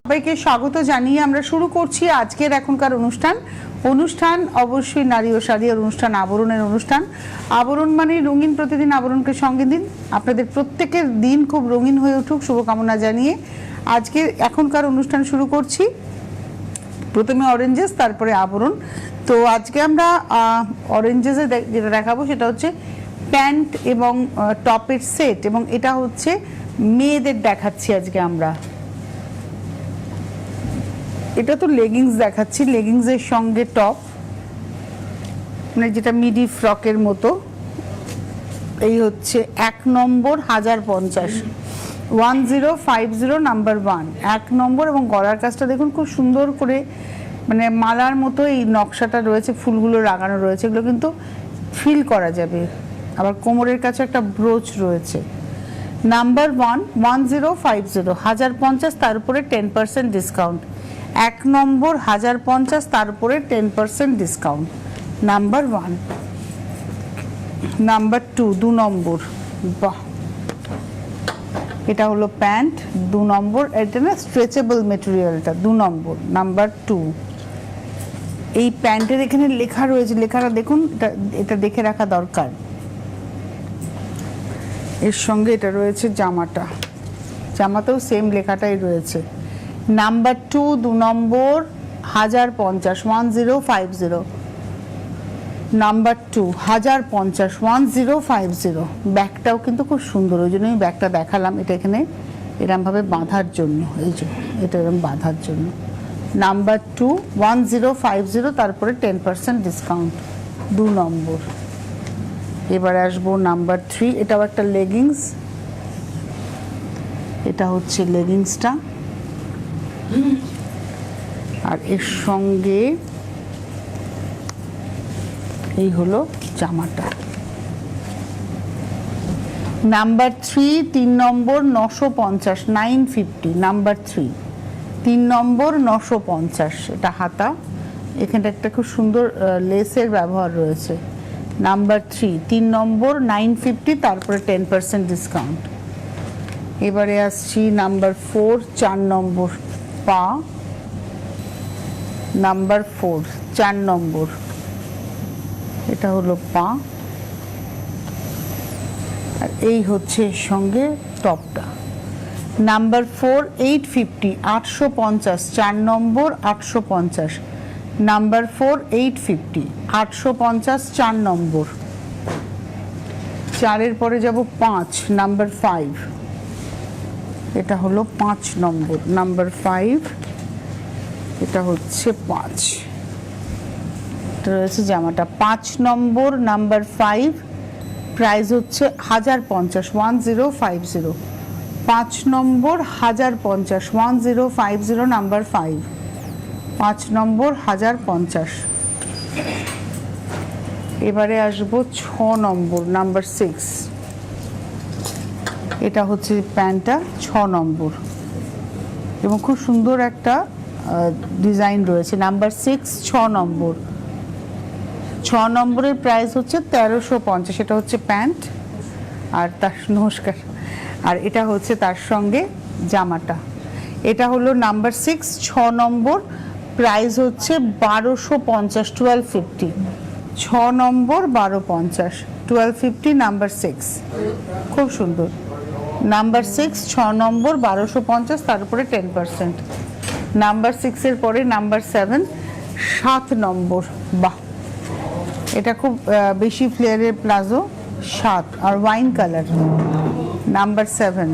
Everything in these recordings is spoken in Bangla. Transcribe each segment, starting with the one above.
সবাইকে স্বাগত জানিয়ে আমরা শুরু করছি আজকের এখনকার অনুষ্ঠান অবশ্যই নারী ও শাড়ির অনুষ্ঠান, আবরণের অনুষ্ঠান। আবরণ মানে রঙিন, প্রতিদিন আবরণকে সঙ্গে দিন। আপনাদের প্রত্যেকের দিন খুব রঙিন হয়ে উঠুক শুভকামনা জানিয়ে আজকে এখনকার অনুষ্ঠান শুরু করছি। প্রথমে অরেঞ্জেস, তারপরে আবরণ। তো আজকে আমরা অরেঞ্জেসে যেটা দেখাবো সেটা হচ্ছে প্যান্ট এবং টপের সেট, এবং এটা হচ্ছে মেয়েদের দেখাচ্ছি আজকে আমরা। এটা তো লেগিংস দেখাচ্ছি, লেগিংসের সঙ্গে টপ, মানে যেটা মিডি ফ্রকের মতো। এই হচ্ছে 1 নম্বর 1050, 1050 নাম্বার 1, 1 নম্বর। এবং গলার কাজটা দেখুন খুব সুন্দর করে, মানে মালার মতো এই নকশাটা রয়েছে, ফুলগুলো লাগানো রয়েছে, এগুলো কিন্তু ফিল করা যাবে। আবার কোমরের কাছে একটা ব্রোচ রয়েছে। নাম্বার 1, 1050, 1050, তার উপরে 10% ডিসকাউন্ট। 1 নম্বর 1050, তার উপরে 10% ডিসকাউন্ট। নাম্বার 1। নাম্বার 2, 2 নম্বর। বাহ, এটা হলো প্যান্ট 2 নম্বর। এটা না স্ট্রেচেবল মেটেরিয়ালটা, 2 নম্বর। নাম্বার 2। এই প্যান্টের এখানে লেখা রয়েছে, লেখাটা দেখুন, এটা দেখে রাখা দরকার। এর সঙ্গে এটা রয়েছে জামাটা, জামাতেও সেম লেখাটাই রয়েছে। নাম্বার 2, 2 নম্বর 1050, 1050। নাম্বার 2, 1050, 1050। ব্যাগটাও কিন্তু খুব সুন্দর, ওই জন্য আমি ব্যাগটা দেখালাম। এটা এখানে এরমভাবে বাঁধার জন্য, এই যে এটা এরম বাঁধার জন্য। নাম্বার 2, 1050, তারপরে 10% ডিসকাউন্ট, 2 নম্বর। এবারে আসবো নাম্বার 3। এটাও একটা লেগিংস, এটা হচ্ছে লেগিংসটা, আর এর সঙ্গে এই হলো জামাটা। নাম্বার 3, 3 নম্বর 950, 950। নাম্বার 3, 3 নম্বর 950। এটা হাতা, এখানটা একটা খুব সুন্দর লেসের ব্যবহার রয়েছে। নাম্বার 3, 3 নম্বর 950, তারপরে 10% ডিসকাউন্ট। এবারে আসছি নাম্বার 4, 4 নম্বর পা। নাম্বার 4, 4 নম্বর। এটা হলো পা, আর এই হচ্ছে এর সঙ্গে টপটা। নাম্বার 4, 850, 850, 4 নম্বর 850। নাম্বার 4, 850, 850, 4 নম্বর। 4-এর পরে যাব 5, নাম্বার 5। এটা হলো 5 নম্বর। নাম্বার 5, এটা হচ্ছে 5। এটা রয়েছে জামাটা 5 নম্বর। নাম্বার 5, প্রাইস হচ্ছে 1050, 1050। 5 নম্বর 1050, 1050। নাম্বার 5, 5 নম্বর 1050। এবারে আসবো 6 নম্বর, নাম্বার 6। এটা হচ্ছে প্যান্টটা 6 নম্বর, এবং খুব সুন্দর একটা ডিজাইন রয়েছে। নাম্বার 6, 6 নম্বর। 6 নম্বরের প্রাইস হচ্ছে 1350। এটা হচ্ছে প্যান্ট, আর তার নমস্কার, আর এটা হচ্ছে তার সঙ্গে জামাটা। এটা হলো নাম্বার 6, 6 নম্বর। প্রাইস হচ্ছে 1250, 1250। 6 নম্বর 1250, 1250। নাম্বার 6 খুব সুন্দর। নাম্বার 6, 6 নম্বর 1250, তার উপরে 10%। নাম্বার 6-এর পরে নাম্বার 7, 7 নম্বর। বাহ, এটা খুব বেশি ফ্লেয়ারের প্লাজো, 7 আর ওয়াইন কালার। নাম্বার 7।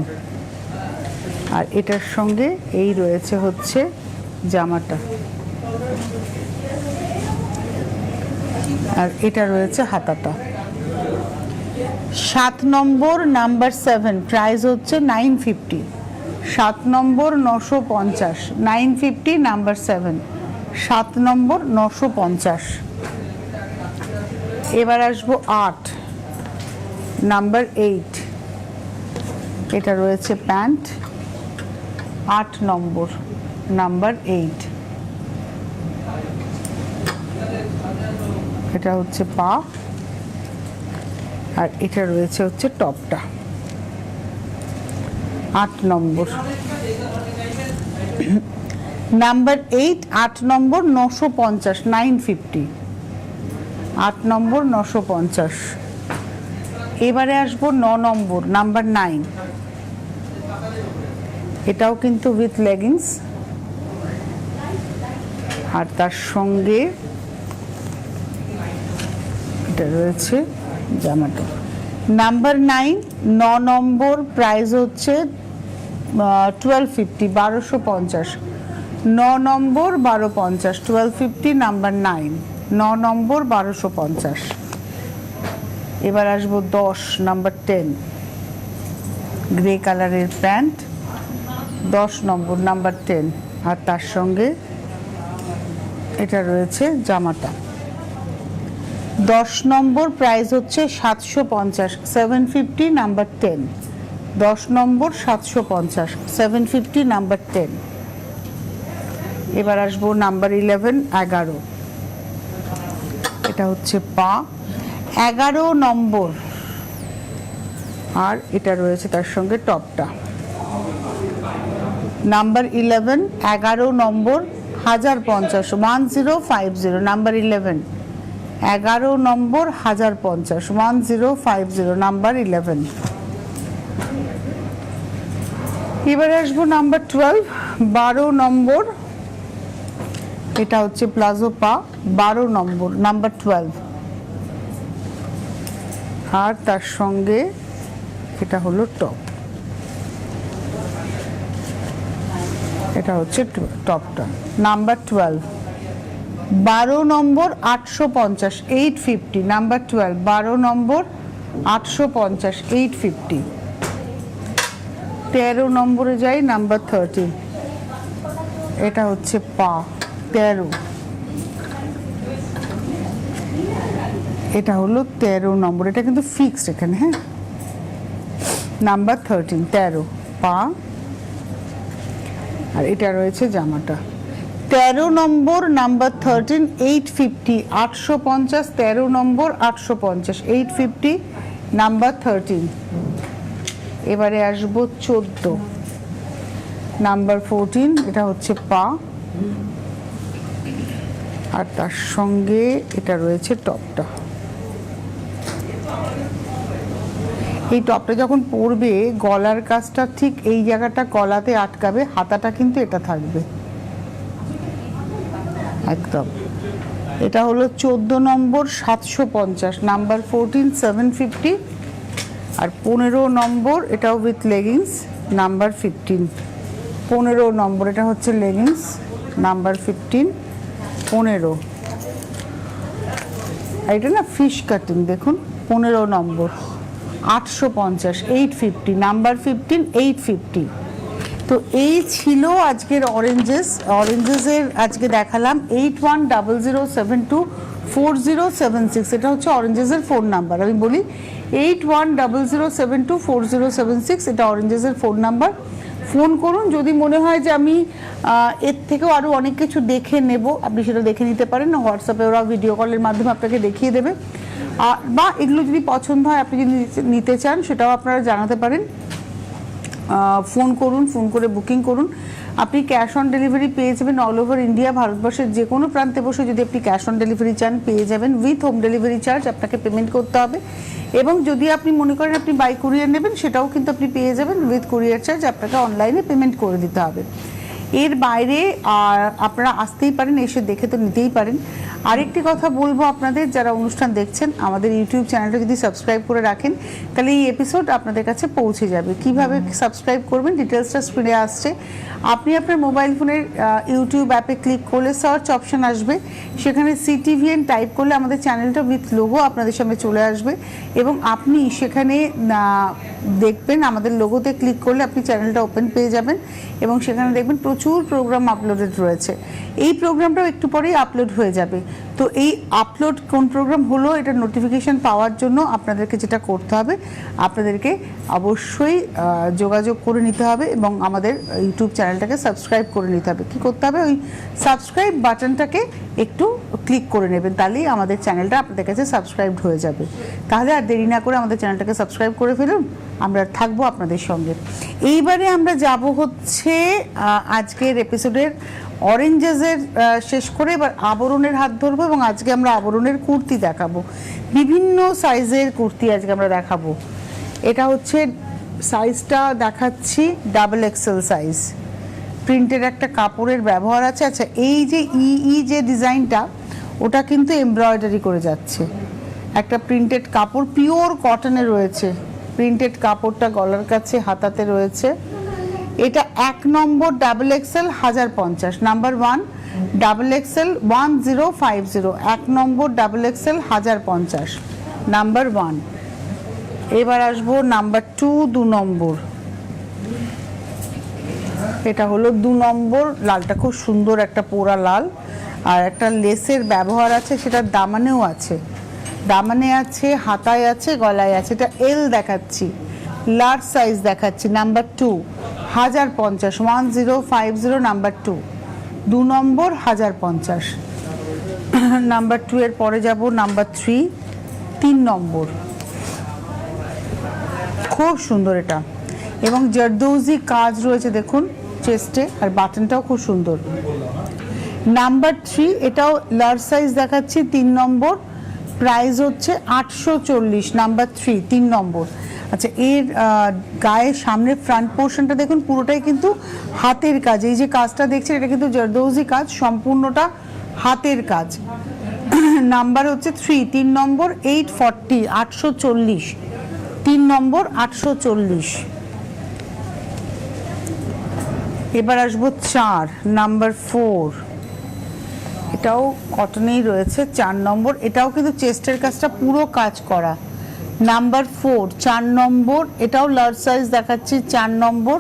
আর এটার সঙ্গে এই রয়েছে হচ্ছে জামাটা, আর এটা রয়েছে হাতাটা। 7 নম্বর, নাম্বার 7। প্রাইস হচ্ছে 950। 7 নম্বর 950, 950। নাম্বার 7, 7 নম্বর 950। এবার আসবো 8, নাম্বার 8। এটা রয়েছে প্যান্ট, 8 নম্বর। নাম্বার 8। এটা হচ্ছে পা, আর এটা রয়েছে হচ্ছে টপটা, 8 নম্বর। নাম্বার 8 8 নম্বর 950 950, 8 নম্বর 950। এবারে আসবো 9 নম্বর নাম্বার 9, এটাও কিন্তু উইথ লেগিংস আর তার সঙ্গে এটা রয়েছে জামাটা। নাম্বার 9 9 নম্বর প্রাইস হচ্ছে 1250 1250, 9 নম্বর 1250 1250 নাম্বার 9 9 নম্বর 1250। এবার আসবো 10 নাম্বার 10, গ্রে কালারের প্যান্ট 10 নম্বর নাম্বার 10 আর তার সঙ্গে এটা রয়েছে জামাটা। 10 নম্বর প্রাইস হচ্ছে 750 750 নাম্বার 10, 10 নম্বর 750 750 নাম্বার 10। এবার আসবো নাম্বার 11 11, এটা হচ্ছে পা 11 নম্বর আর এটা রয়েছে তার সঙ্গে টপটা। নাম্বার 11 11 নম্বর 1050 1050 নাম্বার 11 11 নম্বর 1050 1050 নাম্বার 11। এবারে আসবো নাম্বার 12 12 নম্বর, এটা হচ্ছে প্লাজো পা 12 নম্বর নাম্বার 12 আর তার সঙ্গে এটা হলো টপ, এটা হচ্ছে টপটা নাম্বার 12 12 নম্বর 850 850 নাম্বার 12 12 নম্বর 850 850। 13 নম্বরে যাই নাম্বার 13, এটা হচ্ছে পা 13, এটা হলো 13 নম্বর, এটা কিন্তু ফিক্সড এখানে। হ্যাঁ নাম্বার 13 13 পা আর এটা রয়েছে জামাটা। 13 নম্বর নাম্বার 13 850 850 13 নম্বর 850 850 নাম্বার 13। এবারে আসবো 14 নাম্বার 14, এটা হচ্ছে পা আর তার সঙ্গে এটা রয়েছে টপটা। এই টপটা যখন পরবে গলার কাজটা ঠিক এই জায়গাটা গলাতে আটকাবে, হাতাটা কিন্তু এটা থাকবে একদম। এটা হলো 14 নম্বর 750 নাম্বার 14 750 আর 15 নম্বর এটাও উইথ লেগিংস নাম্বার 15 15 নম্বর, এটা হচ্ছে লেগিংস নাম্বার 15 15। এটা না ফিশ কাটিং দেখুন 15 নম্বর 850 850 নাম্বার 15 850। তো এই ছিল আজকের অরেঞ্জেসের আজকে দেখালাম 8100724076, এটা হচ্ছে অরেঞ্জেসের ফোন নাম্বার। আমি বলি 8100724076, এটা অরেঞ্জেসের ফোন নাম্বার। ফোন করুন, যদি মনে হয় যে আমি এর থেকেও আরও অনেক কিছু দেখে নেব আপনি সেটা দেখে নিতে পারেন, হোয়াটসঅ্যাপে ওরা ভিডিও কলের মাধ্যমে আপনাকে দেখিয়ে দেবে, বা এগুলো যদি পছন্দ হয় আপনি যদি নিতে চান সেটাও আপনারা জানাতে পারেন। ফোন করুন, ফোন করে বুকিং করুন। আপনি ক্যাশ অন ডেলিভারি পেয়ে যাবেন অল ওভার ইন্ডিয়া, ভারতবর্ষের যে কোনো প্রান্তে বসে যদি আপনি ক্যাশ অন ডেলিভারি চান পেয়ে যাবেন, উইথ হোম ডেলিভারি চার্জ আপনাকে পেমেন্ট করতে হবে। এবং যদি আপনি মনে করেন আপনি বাই কুরিয়ার নেবেন সেটাও কিন্তু আপনি পেয়ে যাবেন, উইথ কুরিয়ার চার্জ আপনাকে অনলাইনে পেমেন্ট করে দিতে হবে। এর বাইরে আপনারা আসতেই পারেন, এসে দেখে তো নিতেই পারেন। আরেকটি কথা বলবো আপনাদের, যারা অনুষ্ঠান দেখছেন আমাদের ইউটিউব চ্যানেলটা যদি সাবস্ক্রাইব করে রাখেন তাহলে এই এপিসোড আপনাদের কাছে পৌঁছে যাবে। কিভাবে সাবস্ক্রাইব করবেন ডিটেলসটা স্ক্রিনে আসছে। আপনি আপনার মোবাইল ফোনের ইউটিউব অ্যাপে ক্লিক করলে সার্চ অপশন আসবে, সেখানে CTVN টাইপ করলে আমাদের চ্যানেলটা উইথ লোগো আপনাদের সামনে চলে আসবে এবং আপনি সেখানে দেখবেন আমাদের লোগোতে ক্লিক করলে আপনি চ্যানেলটা ওপেন পেয়ে যাবেন এবং সেখানে দেখবেন প্রচুর প্রোগ্রাম আপলোডেড রয়েছে। এই প্রোগ্রামটাও একটু পরেই আপলোড হয়ে যাবে। তো এই আপলোড কোন প্রোগ্রাম হলো এটার নোটিফিকেশান পাওয়ার জন্য আপনাদেরকে যেটা করতে হবে, আপনাদেরকে অবশ্যই যোগাযোগ করে নিতে হবে এবং আমাদের ইউটিউব চ্যানেলটাকে সাবস্ক্রাইব করে নিতে হবে। কী করতে হবে, ওই সাবস্ক্রাইব বাটনটাকে একটু ক্লিক করে নেবেন, তাহলেই আমাদের চ্যানেলটা আপনাদের কাছে সাবস্ক্রাইবড হয়ে যাবে। তাহলে আর দেরি না করে আমাদের চ্যানেলটাকে সাবস্ক্রাইব করে ফেলুন, আমরা থাকবো আপনাদের সঙ্গে। এইবারে আমরা যাব হচ্ছে আজকের এপিসোডের অরেঞ্জেসের শেষ করে এবার আবরণের হাত ধরবো, এবং আজকে আমরা আবরণের কুর্তি দেখাবো, বিভিন্ন সাইজের কুর্তি আজকে আমরা দেখাবো। এটা হচ্ছে সাইজটা দেখাচ্ছি ডাবল এক্সেল সাইজ, প্রিন্টের একটা কাপড়ের ব্যবহার আছে। আচ্ছা, এই যে যে ডিজাইনটা, ওটা কিন্তু এমব্রয়ডারি করে যাচ্ছে, একটা প্রিন্টেড কাপড়, পিওর কটনে রয়েছে প্রিন্টেড কাপড়টা, গলার কাছে হাতাতে রয়েছে। এটা 1 number double excel 1050, number 1 double excel 1050, 1 number double excel 1050, number 1। এবার আসবো নাম্বার 2, 2 নম্বর। এটা হলো 2 নম্বর, লালটা খুব সুন্দর, একটা পোড়া লাল, আর একটা লেসের ব্যবহার আছে, সেটার দামানেও আছে, দামানে আছে, হাতায় আছে, গলায় আছে। এটা এল দেখাচ্ছি, লার্জ সাইজ দেখাচ্ছি, নাম্বার 2 1050, 1050, নাম্বার 2, 2 নম্বর 1050। নাম্বার 2 এর পরে যাব নাম্বার 3, 3 নম্বর। খুব সুন্দর এটা, এবং জারদৌজি কাজ রয়েছে দেখুন চেস্টে, আর বাটনটাও খুব সুন্দর। নাম্বার 3, এটাও লার্জ সাইজ দেখাচ্ছি, 3 নম্বর, প্রাইস হচ্ছে 840, নাম্বার 3, 3 নম্বর। আচ্ছা, এর গায়ের সামনের ফ্রন্ট পোর্শনটা দেখুন, পুরোটাই কিন্তু হাতের কাজ। এই যে কাজটা দেখছেন, এটা কিন্তু জারদৌজি কাজ, সম্পূর্ণটা হাতের কাজ। নাম্বার হচ্ছে 3, 3 নম্বর, 840, 840, 3 নম্বর 840। এবার আসবো 4, নাম্বার 4, এটাও কটনেই রয়েছে, 4 নম্বর, এটাও কিন্তু চেস্টের কাজটা পুরো কাজ করা, নাম্বার 4, 4 নম্বর, এটাও লার্জ সাইজ দেখাচ্ছি, 4 নম্বর,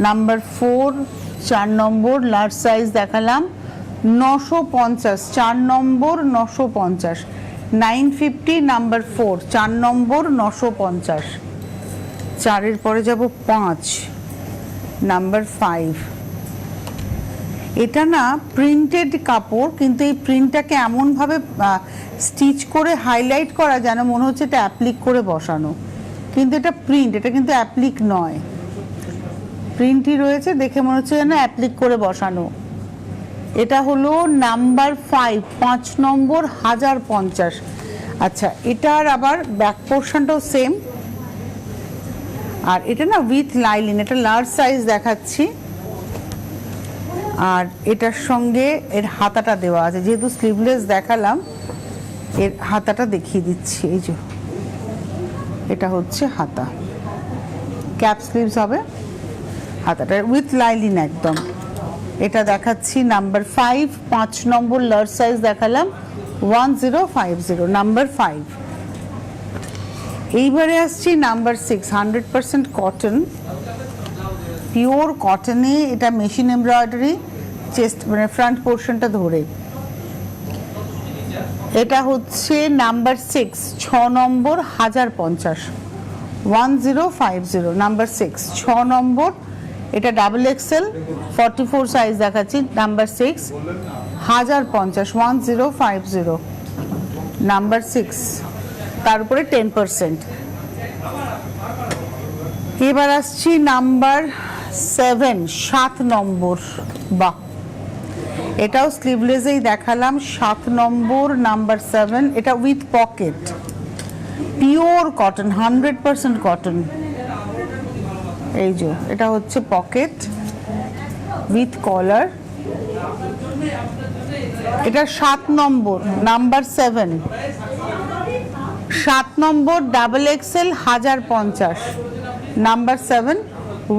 নাম্বার 4, 4 নম্বর, লার্জ সাইজ দেখালাম, 950, 4 নম্বর 950, 950, নাম্বার 4, 4 নম্বর 950। 4-এর পরে যাব 5, নাম্বার 5। এটা না প্রিন্টেড কাপড়, কিন্তু এই প্রিন্টটাকে এমনভাবে স্টিচ করে হাইলাইট করা যেন মনে হচ্ছে এটা অ্যাপ্লিক করে বসানো, কিন্তু এটা প্রিন্ট, এটা কিন্তু অ্যাপ্লিক নয়, প্রিন্টই রয়েছে, দেখে মনে হচ্ছে যেন অ্যাপ্লিক করে বসানো। এটা হলো নাম্বার 5, 5 নম্বর 1050। আচ্ছা, এটার আবার ব্যাক পোর্শনটাও সেম, আর এটা না উইথ লাইলিন, এটা লার্জ সাইজ দেখাচ্ছি, আর এটার সঙ্গে এর হাতাটা দেওয়া আছে, যেহেতু স্লিভলেস দেখালাম এর হাতাটা দেখিয়ে দিচ্ছি। এই যে এটা হচ্ছে হাতা, ক্যাপ স্লিভস হবে, হাতাটা উইথ লাইলিন একদম। এটা দেখাচ্ছি নাম্বার 5, 5 নম্বর, লার্জ সাইজ দেখালাম, 1050, নাম্বার 5। এইবারে আসছি নাম্বার 6, 100% কটন, পিওর কটনে, এটা মেশিন এমব্রয়ডারি, চেস্ট মানে ফ্রন্ট পোর্শনটা ধরে। এটা হচ্ছে নাম্বার 6, 6 নম্বর 1050, 1050, নাম্বার 6, 6 নম্বর, এটা ডাবল এক্সেল 44 সাইজ দেখাচ্ছি, নাম্বার 6, 1050, 1050, নাম্বার 6, তার উপরে 10%। এবার আসছি নাম্বার 7, 7 নম্বর। বাহ, এটাও স্লিভলেসেই দেখালাম, 7 নম্বর, নাম্বার 7। এটা with pocket, pure cotton, 100% cotton. এই যে এটা হচ্ছে পকেট উইথ কলার, এটা 7 নম্বর, নাম্বার 7, 7 নম্বর ডাবল এক্সেল 1050, নাম্বার 7,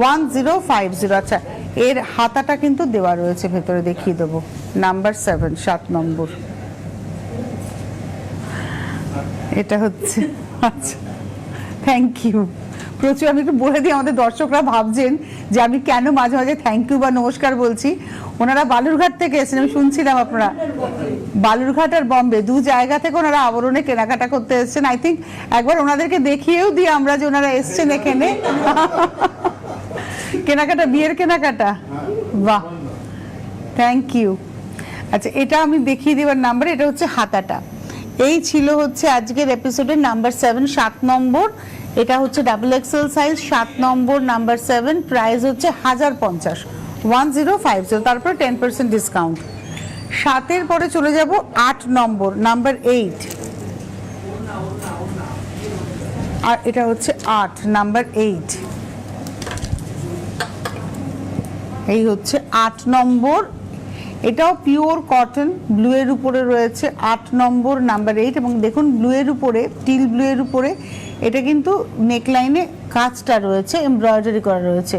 1050। আচ্ছা, এর হাতাটা কিন্তু দেওয়া রয়েছে ভেতরে, দেখিয়ে দেবো, নাম্বার 7, 7 নম্বর। এটা হচ্ছে, আচ্ছা থ্যাংক ইউ প্রচুর। আমি একটু বলে দিই, আমাদের দর্শকরা ভাবছেন যে আমি কেন মাঝে মাঝে থ্যাংক ইউ বা নমস্কার বলছি। ওনারা বালুরঘাট থেকে এসেছেন, আমি শুনছিলাম আপনারা বালুরঘাট আর বম্বে 2 জায়গা থেকে ওনারা আবরণে কেনাকাটা করতে এসেছেন। আই থিঙ্ক একবার ওনাদেরকে দেখিয়েও দিই আমরা যে ওনারা এসছেন এখানে। কেনাকাটা, বিয়ের কেনাকাটা, বাহ থ্যাংক ইউ। আচ্ছা, এটা আমি দেখিয়ে দেওয়ার নাম্বার, এটা হচ্ছে হাতাটা। এই ছিল হচ্ছে আজকের এপিসোডের নাম্বার 7, 7 নম্বর। এটা হচ্ছে ডাবল এক্সেল সাইজ, 7 নম্বর, নাম্বার 7, প্রাইস হচ্ছে 1050, 1050, তারপর 10% ডিসকাউন্ট। 7-এর পরে চলে যাব 8 নম্বর, নাম্বার 8, আর এটা হচ্ছে 8, নাম্বার 8। এই হচ্ছে 8 নম্বর, এটাও পিওর কটন, ব্লু এর উপরে রয়েছে, 8 নম্বর, নাম্বার 8। এবং দেখুন ব্লু এর উপরে, টিল ব্লু এর উপরে এটা কিন্তু নেকলাইনে কাজটা রয়েছে, এমব্রয়ডারি করা রয়েছে।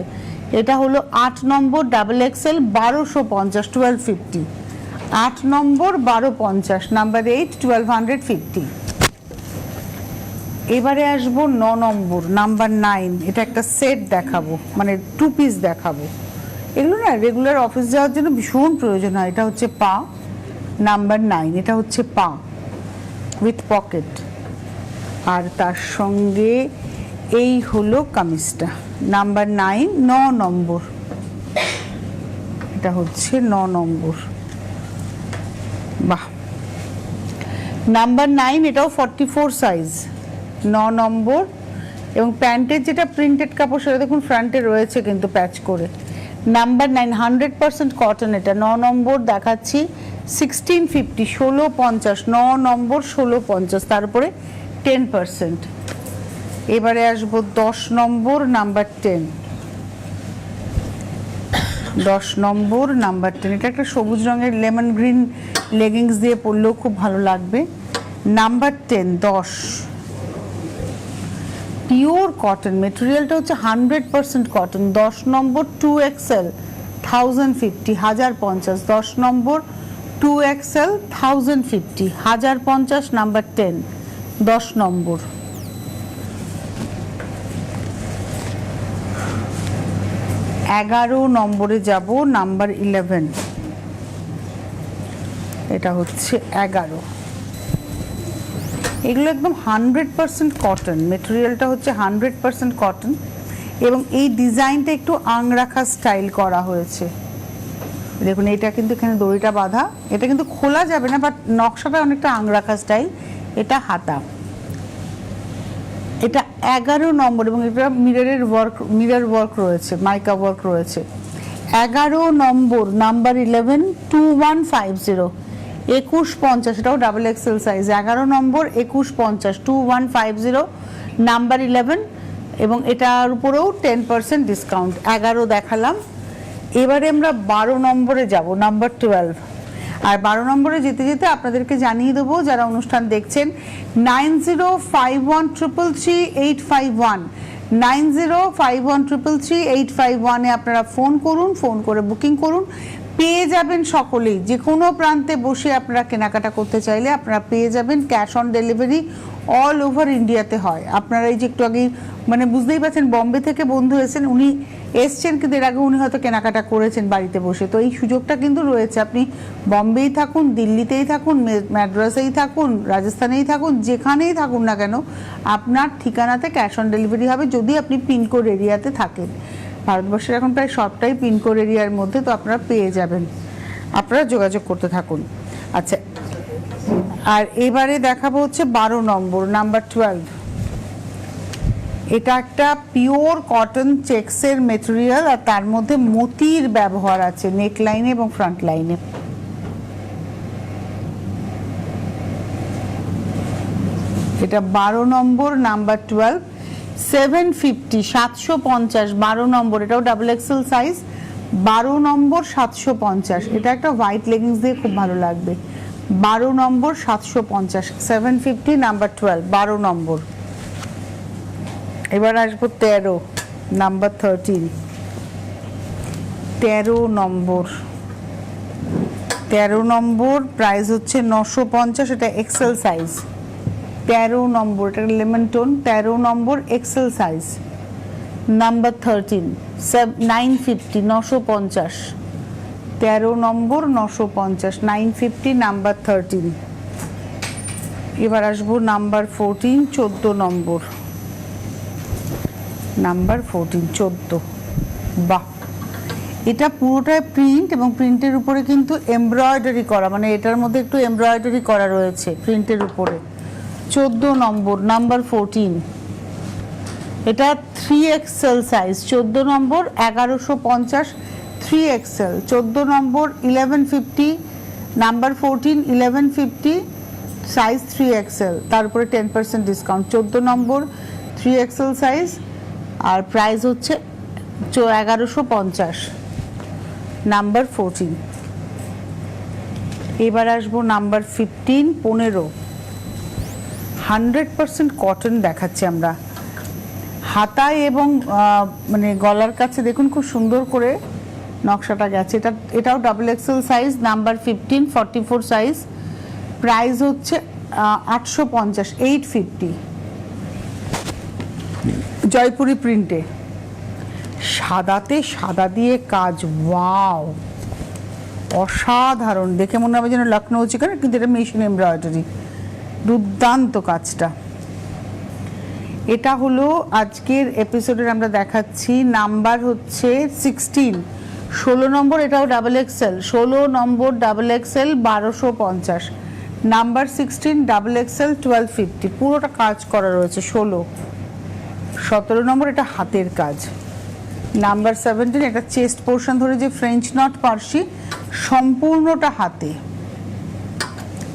এটা হলো 8 নম্বর, ডাবল এক্সেল, 1250, 1250। 8 নম্বর 1250, নাম্বার 8, 1250। এবারে আসবো 9 নম্বর, নাম্বার 9। এটা একটা সেট দেখাবো, মানে 2 পিস দেখাবো। এগুলো না রেগুলার অফিস যাওয়ার জন্য ভীষণ প্রয়োজন হয়। এটা হচ্ছে পা, নাম্বার 9। এটা হচ্ছে পা উইথ পকেট, আর তার সঙ্গে এই হলো কামিজটা, নাম্বার 9, 9 নম্বর। এটা হচ্ছে 9 নম্বর। বাহ, নাম্বার 9, এটাও 44 সাইজ, 9 নম্বর। এবং প্যান্টের যেটা প্রিন্টেড কাপড় সেটা দেখুন ফ্রন্টে রয়েছে কিন্তু প্যাচ করে। Number 9, 100% cotton. এটা 9 নম্বর দেখাচ্ছি, 1650, 1650, 9 নম্বর, 1650, তারপরে 10%। এবারে আসবো 10 নম্বর, নাম্বার 10, 10 নম্বর, নাম্বার 10। এটা একটা সবুজ রঙের লেমন গ্রিন লেগিংস দিয়ে পরলেও খুব ভালো লাগবে। নাম্বার 10, 10, পিওর কটন, মেটেরিয়ালটা হচ্ছে 100% কটন। 10 নম্বর 2XL, 1050, 1050, 10 নম্বর 2XL, 1050, 1050, নাম্বার 10, 10 নম্বর। এগারো নম্বরে যাব, নাম্বার 11। এটা হচ্ছে 11। এগুলো একদম 100% কটন, মেটেরিয়ালটা হচ্ছে 100% কটন। এবং এই ডিজাইনটা একটু আংরাখা স্টাইল করা হয়েছে। দেখুন এটা কিন্তু এখানে দড়িটা বাঁধা, এটা কিন্তু খোলা যাবে না, বাট নকশাটা অনেকটা আংরাখা স্টাইল। এটা হাতা, এটা 11 নম্বর। এবং এটা মিরর ওয়ার্ক রয়েছে, মাইকা ওয়ার্ক রয়েছে। 11 নম্বর, নাম্বার 11, 2150, 2150। এটাও ডাবল এক্সেল সাইজ, 11 নম্বর, 2150, 2150, নাম্বার 11। এবং এটার উপরেও 10% ডিসকাউন্ট। 11 দেখালাম। এবারে আমরা 12 নম্বরে যাব, নাম্বার 12। আর 12 নম্বরে যেতে যেতে আপনাদেরকে জানিয়ে দেবো যারা অনুষ্ঠান দেখছেন, 9051333851, 9051333851-এ আপনারা ফোন করুন, ফোন করে বুকিং করুন। পেয়ে যাবেন সকলেই, যে কোনো প্রান্তে বসে আপনারা কেনাকাটা করতে চাইলে আপনারা পেয়ে যাবেন। Cash on delivery all over ইন্ডিয়াতে হয়। আপনারা এই যে একটু আগেই মানে বুঝতেই পারছেন, বম্বে থেকে বন্ধু এসেছেন, উনি এসছেন কিন্তু এর আগে উনি হয়তো কেনাকাটা করেছেন বাড়িতে বসে। তো এই সুযোগটা কিন্তু রয়েছে। আপনি বম্বেই থাকুন, দিল্লিতেই থাকুন, ম্যাড্রাসেই থাকুন, রাজস্থানেই থাকুন, যেখানেই থাকুন না কেন, আপনার ঠিকানাতে ক্যাশ অন ডেলিভারি হবে যদি আপনি পিনকোড এরিয়াতে থাকেন। ভারতবর্ষের এখন প্রায় সবটাই পিনকোড এরিয়ার মধ্যে, তো আপনারা পেয়ে যাবেন। আপনারা যোগাযোগ করতে থাকুন। আচ্ছা, আর এবারে দেখাবো হচ্ছে 12 নম্বর, নাম্বার 12। এটা একটা পিওর কটন চেক্সের মেটেরিয়াল, আর তার মধ্যে মতির ব্যবহার আছে নেক লাইনে এবং ফ্রন্ট লাইনে। এটা 12 নম্বর, নাম্বার 12, 750, 750, 12 নম্বর। এটাও ডাবল এক্সেল সাইজ, 12 নম্বর, 750। এটা একটা হোয়াইট লেগিংস দিয়ে খুব ভালো লাগবে। 12 নম্বর, 750, 750, নাম্বার 12, 12 নম্বর। এবার আসবো 13, নাম্বার 13, 13 নম্বর। 13 নম্বর প্রাইস হচ্ছে 950, এটা এক্সেল সাইজ। 13 নম্বর, এটা লেমন টোন, 13 নম্বর, এক্সেল সাইজ, নাম্বার 13, 950, 950, 13 নম্বর, 950, 950, নাম্বার 13। এবার আসবো নাম্বার 14, 14 নম্বর, নাম্বার 14, 14। বাহ, এটা পুরোটাই প্রিন্ট এবং প্রিন্টের উপরে কিন্তু এমব্রয়ডারি করা, মানে এটার মধ্যে একটু এমব্রয়ডারি করা রয়েছে প্রিন্টের উপরে। 14 নম্বর, নাম্বার 14। এটা 3XL সাইজ, 14 নম্বর 1150, 3XL। 14 নম্বর 1150, নাম্বার 14 1150, সাইজ 3XL, তারপরে 10% ডিসকাউন্ট। 14 নম্বর 3XL সাইজ, আর প্রাইস হচ্ছে 1150, নাম্বার 14। এবার আসবো নাম্বার 15, 15। 100% কটন দেখাচ্ছি আমরা। হাতায় এবং মানে গলার কাছে দেখুন খুব সুন্দর করে নকশাটা গেছে। এটাও XXL size, number 15, 44 size. Price হচ্ছে 850, 850, জয়পুরি প্রিন্টে, সাদাতে সাদা দিয়ে কাজ। ওয়াও, অসাধারণ, দেখে মনে হবে যেন লখনৌ চিকেন, কিন্তু এটা মেশিন এমব্রয়ডারি, দুর্দান্ত কাজটা। এটা হলো আজকের এপিসোডের আমরা দেখাচ্ছি নাম্বার হচ্ছে 16, 16 নম্বর। এটাও XXL, 16 নম্বর XXL, 1250, নাম্বার 16 XXL, 1250। পুরোটা কাজ করা রয়েছে। 16, 17 নম্বর, এটা হাতের কাজ। নাম্বার 17, এটা চেস্ট পোর্শন ধরে যে ফ্রেঞ্চ নট পার্সি, সম্পূর্ণটা হাতে,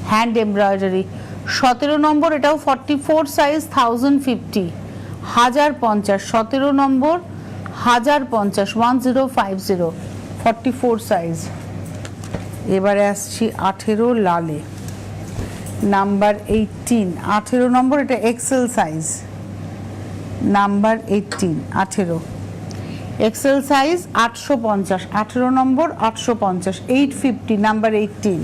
হ্যান্ড এমব্রয়ডারি। 17 নম্বর, এটাও 44 সাইজ, 1050, 1050। 17 নম্বর 1050, 1050, 44 সাইজ। এবারে আসছি 18 লালে, নাম্বার 18, 18 নম্বর, এটা XL size, number 18, 18 XL size, 850, 18 নম্বর 850, 850, নাম্বার 18।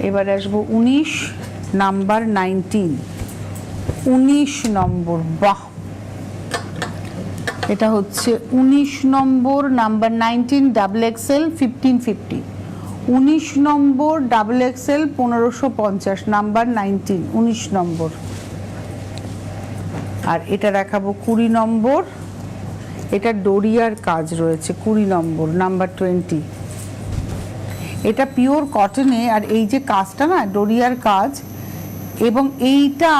এবার আসবো 19, নাম্বার 19, 19 নম্বর। বাহ, এটা হচ্ছে 19 নম্বর, নাম্বার 19, XXL, 1550, 19 নম্বর XXL, 1550, নাম্বার 19, 19 নম্বর। আর এটা দেখাবো 20 নম্বর, এটা ডোরিয়ার কাজ রয়েছে, 20 নম্বর, নাম্বার 20। এটা পিওর কটনে, আর এই যে কাজটা না ডোরিয়ার কাজ, এবং এইটা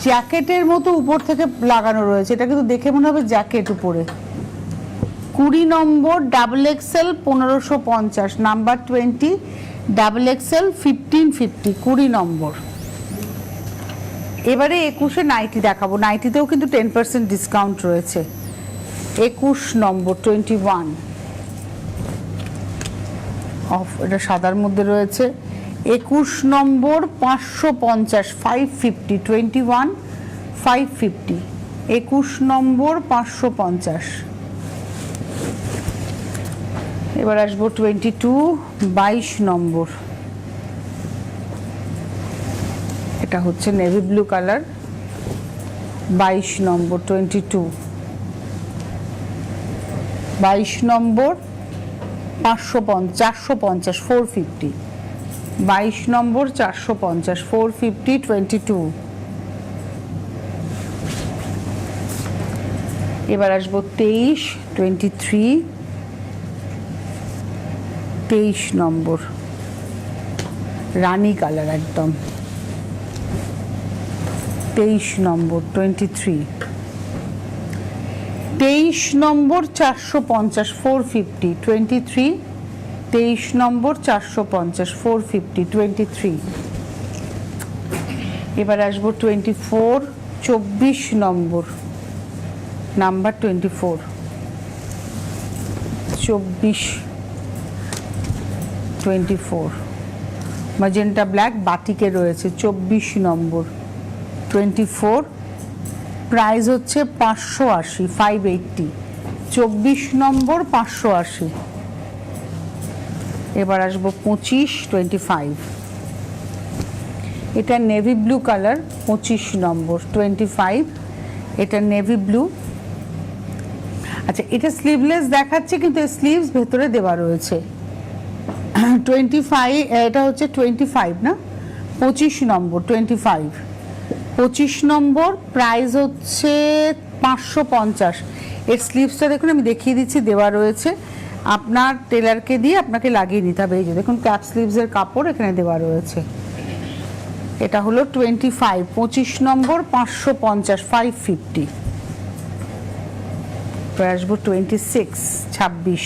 জ্যাকেটের মতো উপর থেকে লাগানো রয়েছে, এটা কিন্তু দেখে মনে হবে জ্যাকেট উপরে। 20 নম্বর XXL, 1550, নাম্বার 20, XXL, 1550, 20 নম্বর। এবারে 21-এ নাইটি দেখাবো। নাইটিতেও কিন্তু 10% ডিসকাউন্ট রয়েছে। 21 নম্বর, 21 অফ, এটা সাদার মধ্যে রয়েছে। 21 নম্বর 550, 550, 21, 550, 21 নম্বর 550। এবার আসবো 22, 22 নম্বর। এটা হচ্ছে নেভি ব্লু কালার, 22 নম্বর, 22, 22 নম্বর 550, 450, 450, 22 নম্বর 450, 450, 22। এবার আসবো 23, 23, 23 নম্বর, রানী কালার একদম, 23 নম্বর, 23, 23 নম্বর 450, 450, 23, 23 নম্বর 450, 450, 23। এবার আসবো 24, 24 নম্বর, নাম্বার 24, 24, 24, ম্যাজেন্টা ব্ল্যাক বাটিকে রয়েছে, 24 নম্বর, 24। প্রাইস হচ্ছে 580, 580, 24 নম্বর 580। এবার আসবো 25, 25, এটা নেভি ব্লু কালার, 25 নম্বর, 25, এটা নেভি ব্লু। আচ্ছা, এটা স্লিভলেস দেখাচ্ছে, কিন্তু স্লিভস ভেতরে দেওয়া রয়েছে। 25, এটা হচ্ছে 25 না, 25 নম্বর, 25, 25 নম্বর। প্রাইস হচ্ছে 550। এর স্লিভসটা দেখুন আমি দেখিয়ে দিচ্ছি, দেওয়া রয়েছে, আপনার টেলারকে দিয়ে আপনাকে লাগিয়ে নিতে হবে। এই যে দেখুন ক্যাপ স্লিভসের কাপড় এখানে দেওয়া রয়েছে। এটা হলো 25, 25 নম্বর, 550, 550। আসবো 26, 26,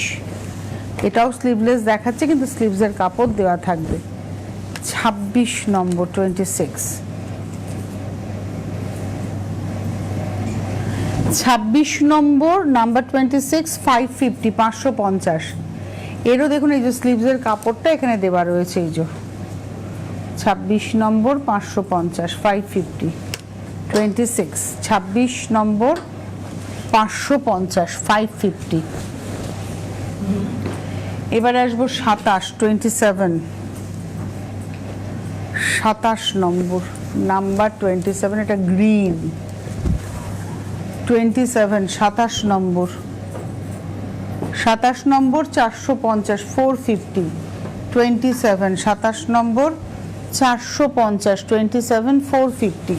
এটাও স্লিভলেস দেখাচ্ছে কিন্তু স্লিভসের কাপড় দেওয়া থাকবে। 26 নম্বর, 26, 26 নম্বর, নাম্বার 26, 550, 550। এরও দেখুন এই যে স্লিভসের কাপড়টা এখানে দেওয়া রয়েছে। এই যে 26 নম্বর, 550, 550, 26, 26 নম্বর, 550, 550। এবারে আসবো 27, 27, 27 নম্বর, নাম্বার 27, এটা গ্রিন। 27, 27 নম্বর, 27 নম্বর, 450, 450, 27, 27 নম্বর, 450, 27, 450।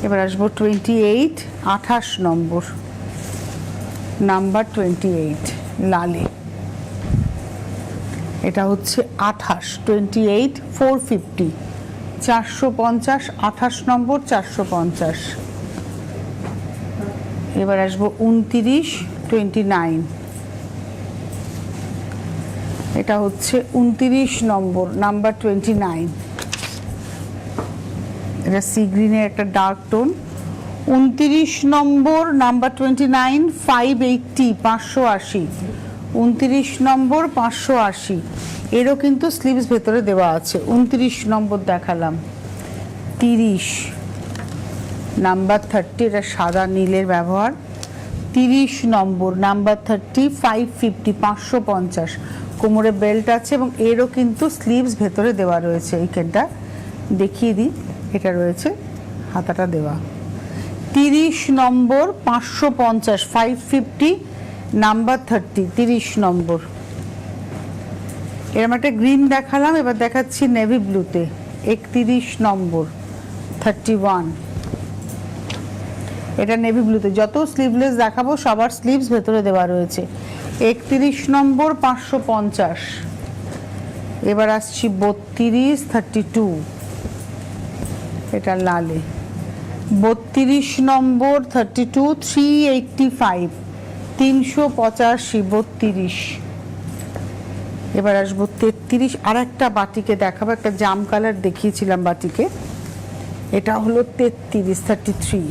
এবার আসবো 28, 28 নম্বর, নাম্বার 28, লালে। এটা হচ্ছে 28, 28, 450, 450, 28 নম্বর, 450। এবার আসবো 29, 29, এটা হচ্ছে 29 নম্বর, নাম্বার 29। এটা সি গ্রিনের একটা ডার্ক টোন। 29 নম্বর, নাম্বার 29, 580, 580, 29 নম্বর, 580। এরও কিন্তু স্লিভস ভেতরে দেওয়া আছে। 29 নম্বর দেখালাম। 30, নাম্বার 30, এটা সাদা নীলের ব্যবহার। 30 নম্বর, নাম্বার 30, 550, 550। কোমরে বেল্ট আছে এবং এরও কিন্তু স্লিভস ভেতরে দেওয়া রয়েছে। এইখানটা দেখিয়ে দিই, এটা রয়েছে, হাতাটা দেওয়া। 30 নম্বর, 550, 550, নাম্বার 30, 30 নম্বর। এরকম একটা গ্রিন দেখালাম, এবার দেখাচ্ছি নেভি ব্লুতে। 31 নম্বর, 31, এটা নেভি ব্লুতে। যত স্লিভলেস দেখাবো সবার স্লিভস ভেতরে দেওয়া রয়েছে। 31 নম্বর, 550। এবার আসছি 32, 32, এটা লালে। 32 নম্বর, 32, 385, 385, 32। এবার আসবো 33, আর একটা বাটিকে দেখাবো, একটা জাম কালার দেখিয়েছিলাম বাটিকে, এটা হলো 33, 33,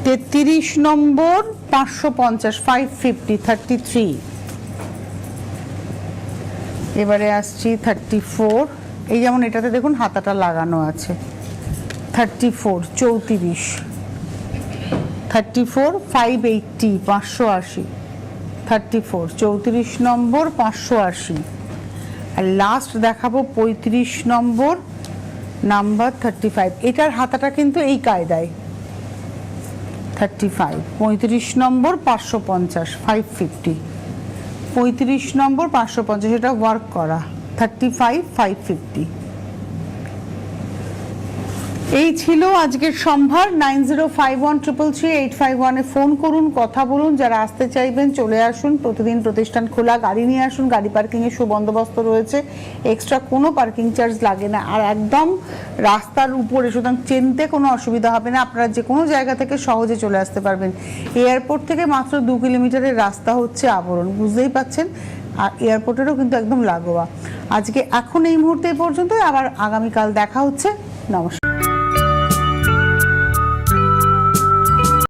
33 নম্বর, 550, 550, 33। এবারে আসছি 34, এই যেমন এটাতে দেখুন হাতাটা লাগানো আছে। 34, 34, 34, 580, 580, 34, 34 নম্বর, 580। আর লাস্ট দেখাবো 35 নম্বর, নাম্বার 35। এটার হাতাটা কিন্তু এই কায়দায়। 35, 35 নম্বর, 550, 550, 35 নম্বর, 550, এটা ওয়ার্ক করা। 35, 550। এই ছিল আজকের সম্ভার। 9051333851 এ ফোন করুন, কথা বলুন। যারা আসতে চাইবেন চলে আসুন, প্রতিদিন প্রতিষ্ঠান খোলা, গাড়ি নিয়ে আসুন, গাড়ি পার্কিং এর সুবন্দোবস্ত রয়েছে, এক্সট্রা কোনো পার্কিং চার্জ লাগে না, আর একদম রাস্তার উপরে, সুতরাং চিনতে কোনো অসুবিধা হবে না। আপনারা যে কোনো জায়গা থেকে সহজে চলে আসতে পারবেন। এয়ারপোর্ট থেকে মাত্র 2 কিলোমিটারের রাস্তা হচ্ছে আবরণ, বুঝতেই পাচ্ছেন, আর এয়ারপোর্টেরও কিন্তু একদম লাগোয়া। আজকে এখন এই মুহূর্তে পর্যন্ত, আবার আগামীকাল দেখা হচ্ছে। নমস্কার।